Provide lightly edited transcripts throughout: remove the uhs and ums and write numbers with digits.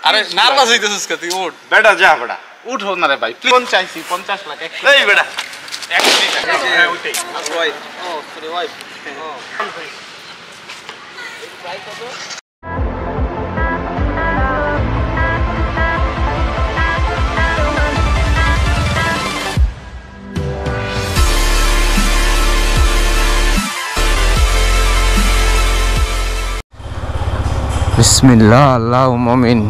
আরে নার্ভাস হইতেছিস কে তুই? উঠ বেটা, যা বেটা, উঠো না রে ভাই, প্লিজ চাইছি 50 লাখ। এই বেটা, এক মিনিট। হ্যাঁ ওইটাই। ওয়াইফ। ও সরি ওয়াইফ। ও ট্রাই করো। বিসমিল্লাহ আল্লাহু মুমিন।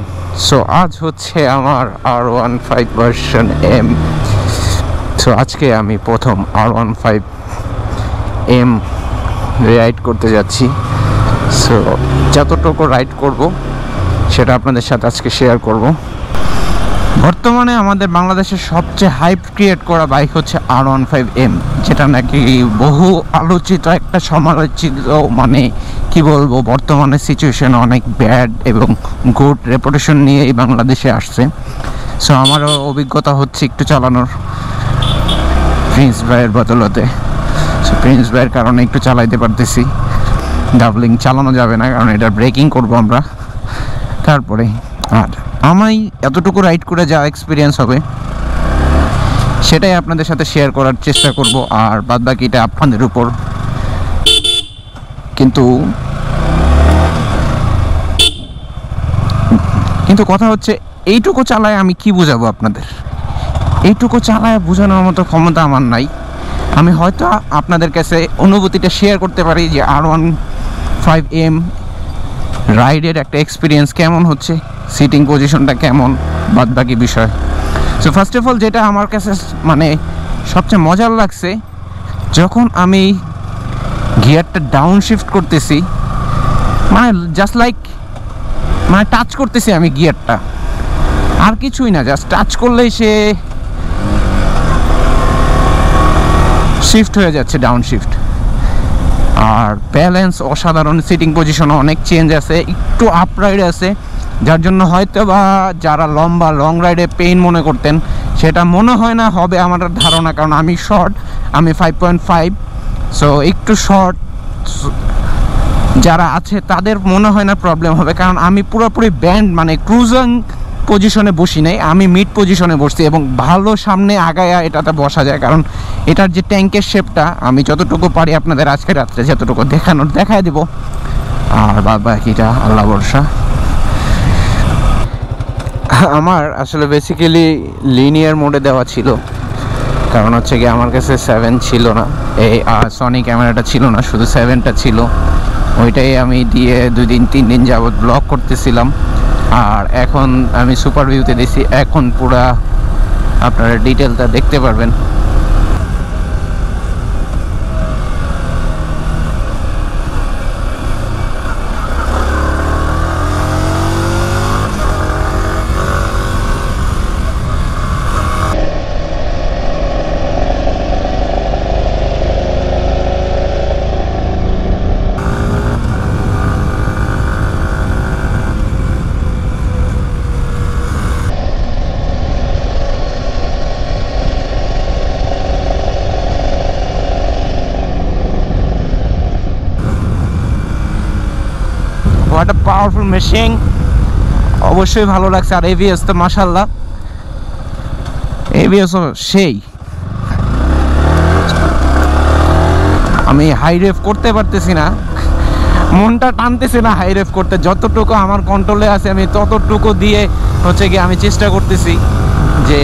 সো আজ হচ্ছে আমার R15 ভার্সন M। সো আজকে আমি প্রথম R15 M রাইড করতে যাচ্ছি। সো যতটুকু রাইড করব সেটা আপনাদের সাথে আজকে শেয়ার করব। বর্তমানে আমাদের বাংলাদেশের সবচেয়ে হাইপ ক্রিয়েট করা বাইক হচ্ছে R15M, যেটা নাকি বহু আলোচিত একটা সমালোচিত, মানে কি বলবো, বর্তমানে সিচুয়েশন অনেক ব্যাড এবং গুড রেপুটেশন নিয়েই বাংলাদেশে আসছে। সো আমারও অভিজ্ঞতা হচ্ছে একটু চালানোর প্রিন্স ভাইয়ের বদলতে। সো প্রিন্স ভাইয়ের কারণে একটু চালাইতে পারতেছি। ডাবলিং চালানো যাবে না কারণ এটা ব্রেকিং করবো আমরা। তারপরে আর আমি এতটুকু রাইড করে যা এক্সপিরিয়েন্স হবে সেটাই আপনাদের সাথে শেয়ার করার চেষ্টা করব, আর বাদ বাকিটা আপনাদের উপর। কিন্তু কথা হচ্ছে এইটুকু চালায় আমি কি বোঝাবো আপনাদের? এইটুকু চালায় বোঝানোর মতো ক্ষমতা আমার নাই। আমি হয়তো আপনাদের কাছে অনুভূতিটা শেয়ার করতে পারি যে R15M রাইডের একটা এক্সপিরিয়েন্স কেমন হচ্ছে, সিটিং পজিশনটা কেমন, বাদ বাকি বিষয়। সো ফার্স্ট অফ অল যেটা আমার কাছে মানে সবচেয়ে মজার লাগছে, যখন আমি গিয়ারটা ডাউন শিফট করতেছি, মানে জাস্ট লাইক মানে টাচ করতেছি আমি গিয়ারটা, আর কিছুই না, জাস্ট টাচ করলেই সে শিফট হয়ে যাচ্ছে, ডাউন শিফট। আর ব্যালেন্স অসাধারণ, সিটিং পজিশনও অনেক চেঞ্জ আছে, একটু আপ রাইড আছে, যার জন্য হয়তো বা যারা লম্বা লং রাইডে পেইন মনে করতেন সেটা মনে হয় না হবে আমার ধারণা, কারণ আমি শর্ট, আমি 5.5। সো একটু শর্ট যারা আছে তাদের মনে হয় না প্রবলেম হবে, কারণ আমি পুরোপুরি ব্যান্ড মানে ক্রুজিং পজিশনে বসি নাই, আমি মিড পজিশনে বসছি এবং ভালো সামনে আগায়া এটাতে বসা যায়, কারণ এটার যে ট্যাঙ্কের শেপটা আমি যতটুকু পারি আপনাদের আজকে রাত্রে যতটুকু দেখায় দেবো, আর বাদ বাকিটা আল্লাহ ভরসা। আমার আসলে বেসিক্যালি লিনিয়ার মোডে দেওয়া ছিল, কারণ হচ্ছে কি আমার কাছে 7 ছিল না, এই সনি ক্যামেরাটা ছিল না, শুধু 7টা ছিল। ওইটাই আমি দিয়ে 2-3 দিন যাবৎ ব্লগ করতেছিলাম। আর এখন আমি সুপার ভিউতে দিছি, এখন পুরা আপনারা ডিটেলটা দেখতে পারবেন। হোয়াট আ পাওয়ারফুল মেশিন, অবশ্যই ভালো লাগছে। আর এভিএস তো মাশাআল্লাহ, এভিএসও সেই। আমি হাই রেভ করতে পারতেছি না, মনটা টানতেছে না হাই রেভ করতে, যতটুকু আমার কন্ট্রোলে আছে আমি ততটুকু দিয়ে হচ্ছে কি আমি চেষ্টা করতেছি যে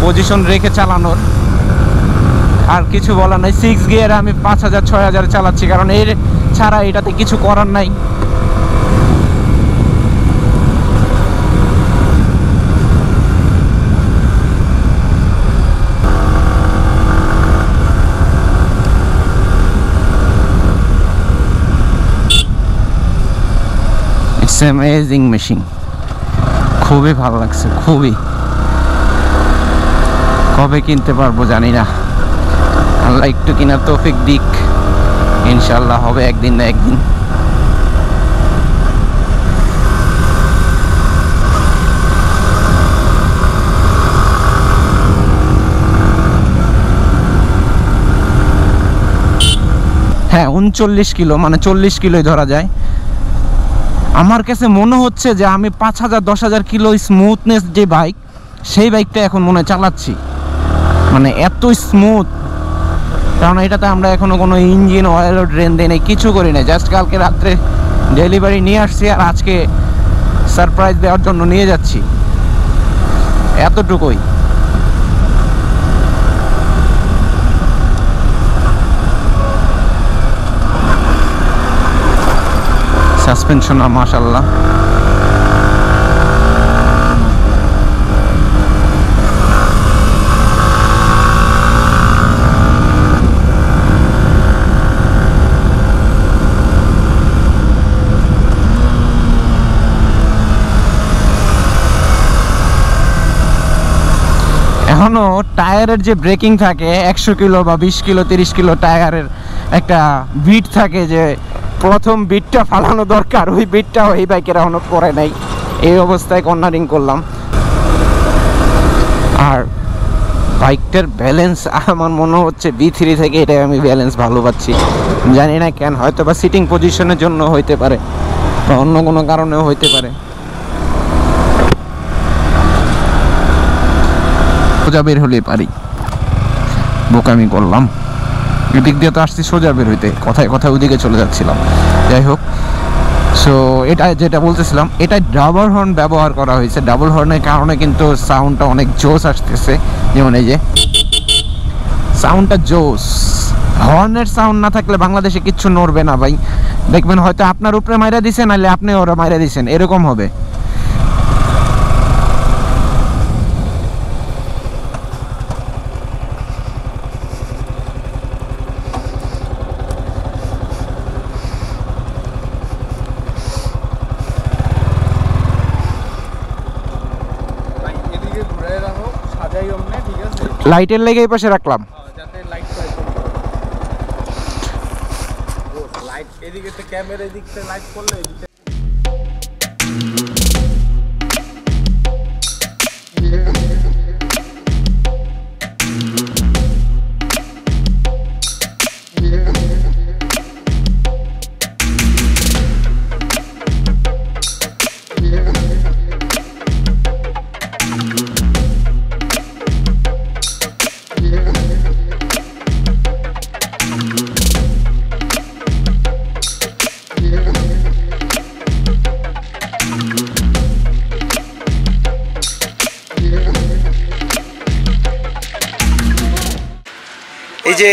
পজিশন রেখে চালানোর। আর কিছু বলার নাই, 6 গিয়ারে আমি 5000-6000 চালাচ্ছি, কারণ এর ছাড়া এটাতে কিছু করার নাই। ইটস অ্যামেজিং মেশিন, খুবই ভালো লাগছে, খুবই। কবে কিনতে পারবো জানি না, আল্লাহ একটু কিনার তৌফিক দিক, ইনশাল্লাহ হবে একদিন না একদিন। হ্যাঁ 39 কিলো, মানে 40 কিলোই ধরা যায়। আমার কাছে মনে হচ্ছে যে আমি 5000 10,000 কিলো স্মুথনেস যে বাইক, সেই বাইকটা এখন মনে হয় চালাচ্ছি, মানে এত স্মুথ। কারণ এটাতে আমরা এখনো কোনো ইঞ্জিন অয়েল ড্রেন দিই নাই, কিছু করি না, জাস্ট কালকে রাত্রে ডেলিভারি নিয়ে আসছি আর আজকে সারপ্রাইজ দেওয়ার জন্য নিয়ে যাচ্ছি, এতটুকুই। সাসপেনশন মাশাআল্লাহ। এখনো টায়ারের যে ব্রেকিং থাকে 100 কিলো বা 20 কিলো 30 কিলো টায়ারের একটা বিট থাকে, যে প্রথম বিটটা ফালানো দরকার, ওই বিটটাও এই বাইকের এখনো করে নাই। এই অবস্থায় কর্নারিং করলাম। আর বাইকটার ব্যালেন্স আমার মনে হচ্ছে B3 থেকে এটা আমি ব্যালেন্স ভালো পাচ্ছি, জানি না কেন, হয়তো বা সিটিং পজিশনের জন্য হইতে পারে বা অন্য কোনো কারণেও হইতে পারে। সোজা বের হলে পারি, বোকামি করলাম, এদিক দিয়ে তো আসছি সোজা বের হইতে, কথায় কথায় ওইদিকে চলে যাচ্ছিলাম। যাই হোক, সো এটা যেটা বলতেছিলাম, এটা ডাবল হর্ন ব্যবহার করা হয়েছে। ডাবল হর্নের কারণে কিন্তু সাউন্ডটা অনেক জোস আসতেছে, যেমন এই যে সাউন্ডটা জোস। হর্নের সাউন্ড না থাকলে বাংলাদেশে কিচ্ছু নড়বে না ভাই, দেখবেন হয়তো আপনার উপরে মাইরা দিছেন, নাহলে আপনি ওরা মাইরা দিছেন, এরকম হবে। লাইটের লেগে এই পাশে রাখলাম। যাতে লাইট পায়, লাইট এদিকে তো ক্যামেরা এদিক থেকে লাইট করলে এদিকে। এই যে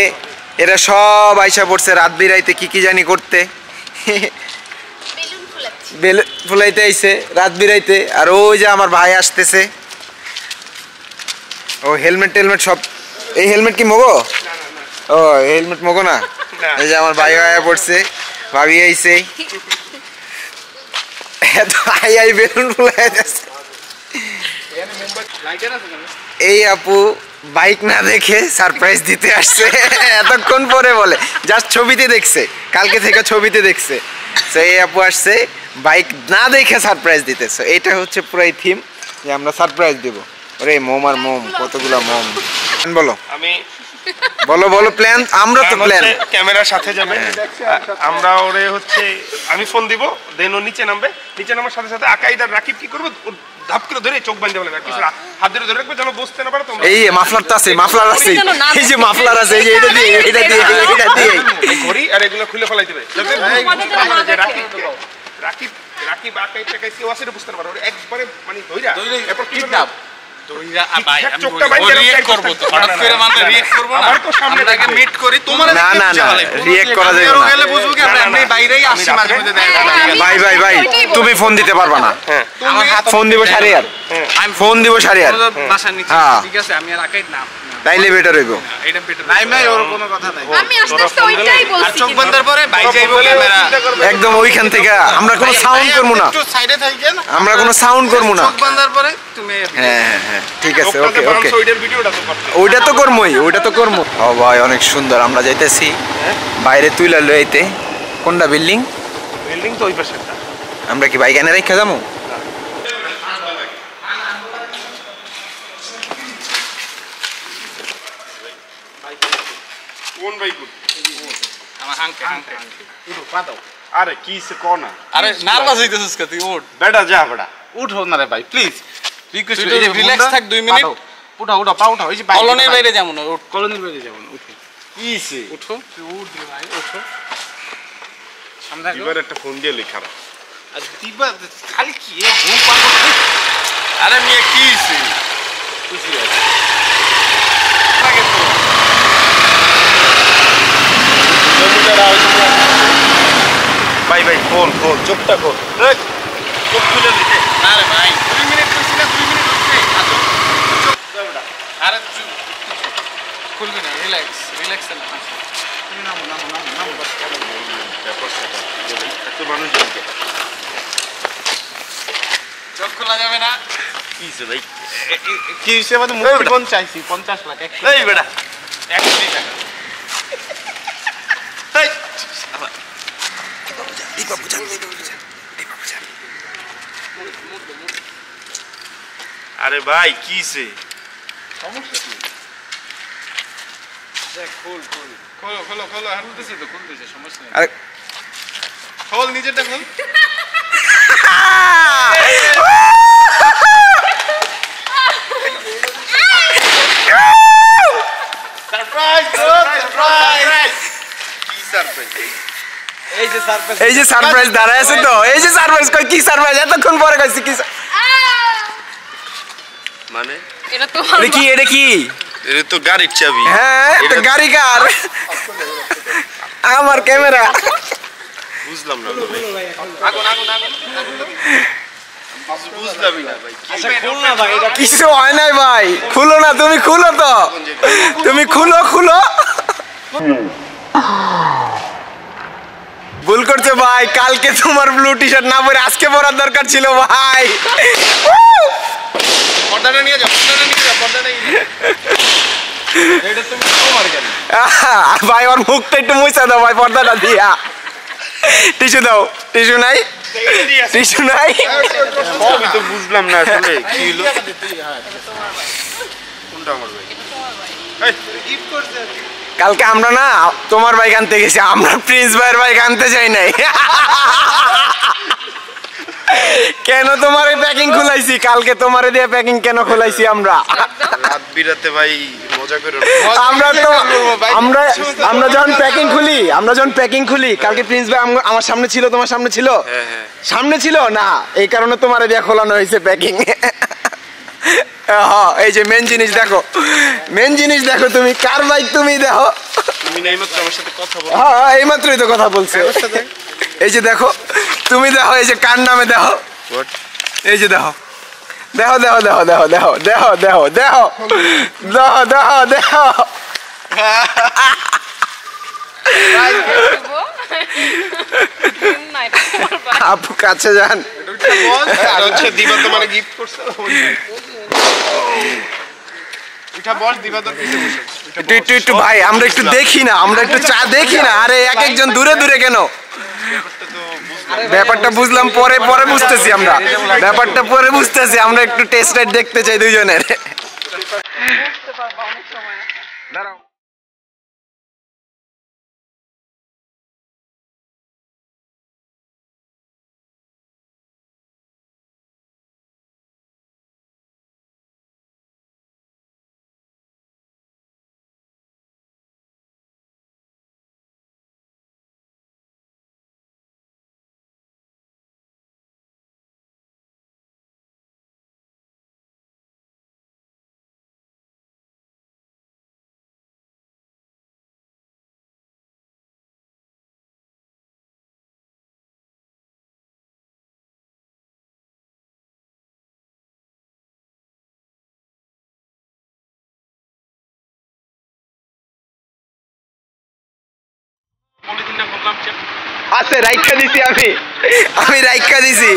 এরা সব আইসা পড়ছে রাত বিরাইতে কি কি জানি করতে, বেলুন ফুলাইতে আইছে রাত বিরাইতে। আর ওই যে আমার ভাই আসতেছে, ও হেলমেট টেলমেট সব। এই হেলমেট কি মগো? ও হেলমেট মগো না। এই যে আমার ভাই আয়া পড়ছে, ভাবি আইছে, এত আই বেলুন ফুলাই যাচ্ছে। এই আপু বাইক না দেখে সারপ্রাইজ দিতে আসছে, এতক্ষণ পরে বলে জাস্ট ছবিতে দেখছে, কালকে থেকে ছবিতে দেখছে। তো এই আপু আসছে বাইক না দেখে সারপ্রাইজ দিতেছে। এটা হচ্ছে পুরাই থিম যে আমরা সারপ্রাইজ দিব। ওরে মোম আর মোম, কতগুলো মোম। বলো আমি বলো বলো প্ল্যান। আমরা তো প্ল্যান ক্যামেরার সাথে যাবে, আমরা ওরে হচ্ছে আমি ফোন দিব, দেন ও নিচে নামবে, নিচে নামার সাথে সাথে আকাইদার রাকিব কি করবে, ধাপ করে ধরে চোখ বাঁধতে বলে, কিছু হাত ধরে ধরে রাখবে যেন বসতে না পারে। তোমরা এই মাফলারটা আছে, মাফলার আছে, এই যে মাফলার আছে, এই যে এটা দিয়ে এটা দিয়ে এটা দিয়ে ঘড়ি আর এগুলো খুলে ফেলাই দিবে, রাকিব রাকিব আকাই টাকাই কেউ আসে বুঝতে না পারে, ওরে একবারে মানে ধইরা এরপর কিডন্যাপ তুমি ফোন দিতে পারবা না, ফোন দিব সারিয়ার, ফোন দিব সারিয়ার, তাইলে বেটার হইব। একদম ওইখান থেকে আমরা কোনো সাউন্ড করবো না, আমরা কোনো সাউন্ড করবো না। হ্যাঁ হ্যাঁ হ্যাঁ ঠিক আছে, ওকে ওকে, ওইটা তো করবোই, ওইটা তো করবো। ও ভাই অনেক সুন্দর, আমরা যাইতেছি বাইরে তুইলা লইতে। কোনটা বিল্ডিং? বিল্ডিং তো ওই পাশে। আমরা কি বাইক এনে রেখে যাবো? কোন বাইক? আমার হাঙ্কে হাঙ্কে। পা দাও। আরে কি সে কোনা আরে নার্ভাস হইতেছিস কে তুই উঠ বেটা যা বেটা উঠো না রে ভাই প্লিজ রিকোয়েস্ট তুই রিল্যাক্স থাক 2 মিনিট উঠা উঠা পা উঠা ওই যে কলোনির বাইরে যাবো না উঠ কলোনির বাইরে যাবো না উঠো কি সে উঠো তুই উঠ রে ভাই উঠো সামনে এবার একটা ফোন দিয়ে লেখা আর দিবা খালি কি এ ঘুম পাগল আরে মিয়া কি সে খুশি আছে লাগে তো ভাই ভাই খোল খোল চোখটা খোল চোখ খুলে দিতে না রে ভাই 2 মিনিট কইছি না 2 মিনিট হচ্ছে আছো আরে খুলবি না রিল্যাক্স রিল্যাক্স না তুমি নামো নামো নামো নামো এত মানুষ জানকে চোখ খোলা যাবে না কি সে ভাই কি হিসেবে আমাদের মুক্তিপণ চাইছি 50 লাখ এই বেটা 1 কোটি টাকা এই আরে ভাই কি সে সমস্যা কি দেখ খোল খোল খোলো খোলো খোলো খুলতেছে তো খুলতেছে সমস্যা নেই আরে খোল নিজেরটা খোল সারপ্রাইজ সারপ্রাইজ কি সারপ্রাইজ এই যে সারপ্রাইজ এই যে সারপ্রাইজ দাঁড়ায় আছে তো এই যে সারপ্রাইজ কই কি সারপ্রাইজ এতক্ষণ পরে কইছি কি মানে এটা তো এটা কি এটা তো গাড়ির চাবি হ্যাঁ এটা গাড়ি কার আমার ক্যামেরা বুঝলাম না তো ভাই আগুন আগুন আগুন বুঝলামই না ভাই আচ্ছা খোল না ভাই এটা কিছু হয় নাই ভাই খুলো না তুমি খুলো তো তুমি খুলো খুলো ভুল করছো ভাই কালকে তোমার ব্লু টি শার্ট না পরে আজকে পরার দরকার ছিল ভাই পর্দাটা নিয়ে যাও পর্দাটা নিয়ে যাও পর্দাটা নিয়ে যাও এটা তুমি তোমার গাড়ি ভাই ওর মুখটা একটু মুছা দাও ভাই পর্দাটা দিয়া টিস্যু দাও টিস্যু নাই টিস্যু নাই সবই তো বুঝলাম না আসলে কি হলো কোনটা আমার ভাই এই গিফট করছে কালকে আমরা না তোমার বাইক আনতে গেছি আমরা প্রিন্স ভাইয়ের বাইক আনতে যাই নাই কেন তোমার প্যাকিং খুলাইছি কালকে তোমারে দিয়ে প্যাকিং কেন খুলাইছি আমরা রাত বিরাতে ভাই মজা করে আমরা তো আমরা যখন প্যাকিং খুলি কালকে প্রিন্স ভাই আমার সামনে ছিল তোমার সামনে ছিল হ্যাঁ হ্যাঁ সামনে ছিল না এই কারণে তোমারে দিয়ে খোলানো হয়েছে প্যাকিং হ্যাঁ এই যে মেন জিনিস দেখো তুমি কার বাইক তুমি দেখো তুমি নাই মাত্র আমার সাথে কথা বল হ্যাঁ এইমাত্রই তো কথা বলছে এই যে দেখো তুমি দেখো এই যে কার নামে দেখো হোয়াট এই যে দেখো দেখো দেখো দেখো দেখো দেখো দেখো দেখো দেখো দেখো দেখো দেখো না এটা তোমার ভাই। আপু কাছে যান আর হচ্ছে দিবা তোমার গিফট করছে এটা বল দিবা তোর পিছে বসে একটু একটু একটু ভাই আমরা একটু দেখি না আমরা একটু চা দেখি না আরে এক একজন দূরে দূরে কেন ব্যাপারটা বুঝলাম পরে পরে বুঝতেছি আমরা ব্যাপারটা পরে বুঝতেছি আমরা একটু টেস্ট রাইড দেখতে চাই দুইজনের বুঝতে পারবা অনেক সময় পলিথিনটা করলাম চেক আছে রাইখা দিছি আমি রাইখা দিছি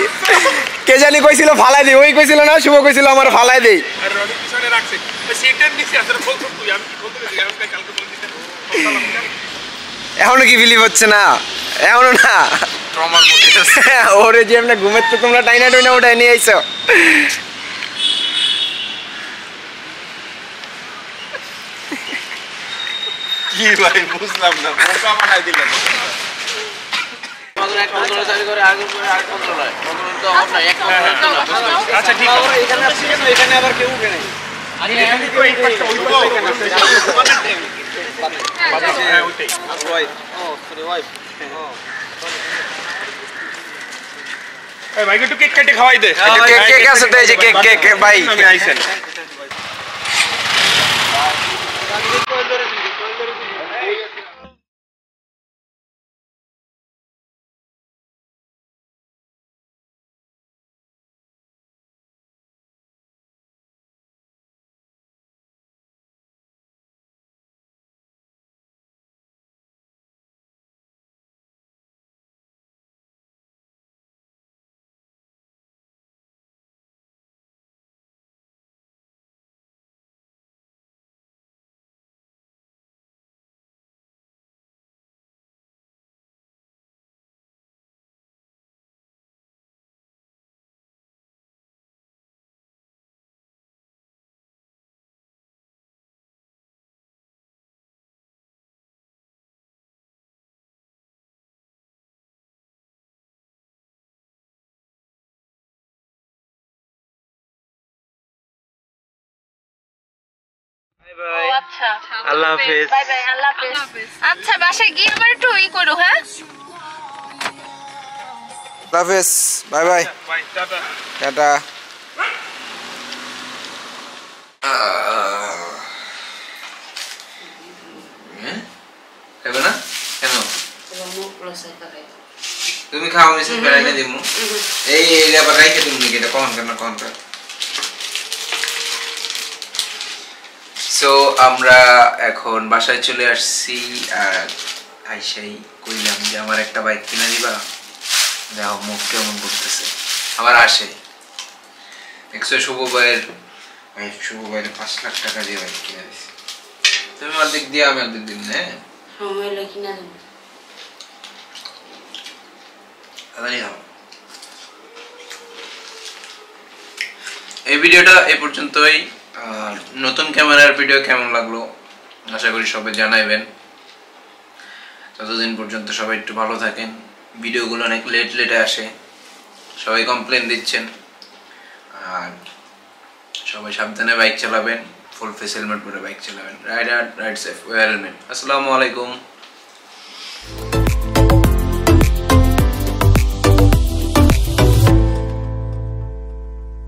কে জানি কইছিল ফালাই দেই ওই কইছিল না শুভ কইছিল আমার ফালাই দেই আর রনি পিছনে রাখছে সেটার নিচে আসলে বলতো তুই আমি কি বলতে গেছি আমি কালকে বলতে এখনো কি বিলিভ হচ্ছে না এখনো না ট্রমার মধ্যে ওরে যে আমরা ঘুমের তো তোমরা টাইনা টাইনা ওটাই নিয়ে আইছো কি ভাই বুঝলাম না বোকা বানাই দিলেন আচ্ছা ঠিক আছে এখানে আসছি কেন এখানে আবার কেউ উঠে নেই হ্যাঁ ওইটাই এই ভাই একটু কেক কেটে খাওয়াই দে কেক আছে তো এই যে কেক ভাই আমি আইছেন আচ্ছা আল্লাহ হাফেজ বাই বাই আল্লাহ হাফেজ আচ্ছা বাসায় গিয়ে আমার একটু ই করো হ্যাঁ আল্লাহ হাফেজ bye bye bye tata tata খাবে না কেন তুমি খাও মিশে বেড়াইতে দিমু এই আবার রাইখে দিমু নাকি এটা কখন সো আমরা এখন বাসায় চলে আসছি আর আইসাই কইলাম যে আমার একটা বাইক কিনে দিবা দেখো মুখ কেমন করতেছে আবার আসে দেখছো শুভ ভাইয়ের 5 লাখ টাকা দিয়ে বাইক কিনে দিছি তুমি অর্ধেক দিয়ে আমি অর্ধেক দিন না এই ভিডিওটা এই পর্যন্তই নতুন ক্যামেরার ভিডিও কেমন লাগলো আশা করি সবাই জানাবেন ততদিন পর্যন্ত সবাই একটু ভালো থাকেন ভিডিওগুলো অনেক লেটে আসে সবাই কমপ্লেন দিচ্ছেন আর সবাই সাবধানে বাইক চালাবেন ফুল ফেস হেলমেট পরে বাইক চালাবেন রাইড সেফ ওয়্যার হেলমেট আসসালামু আলাইকুম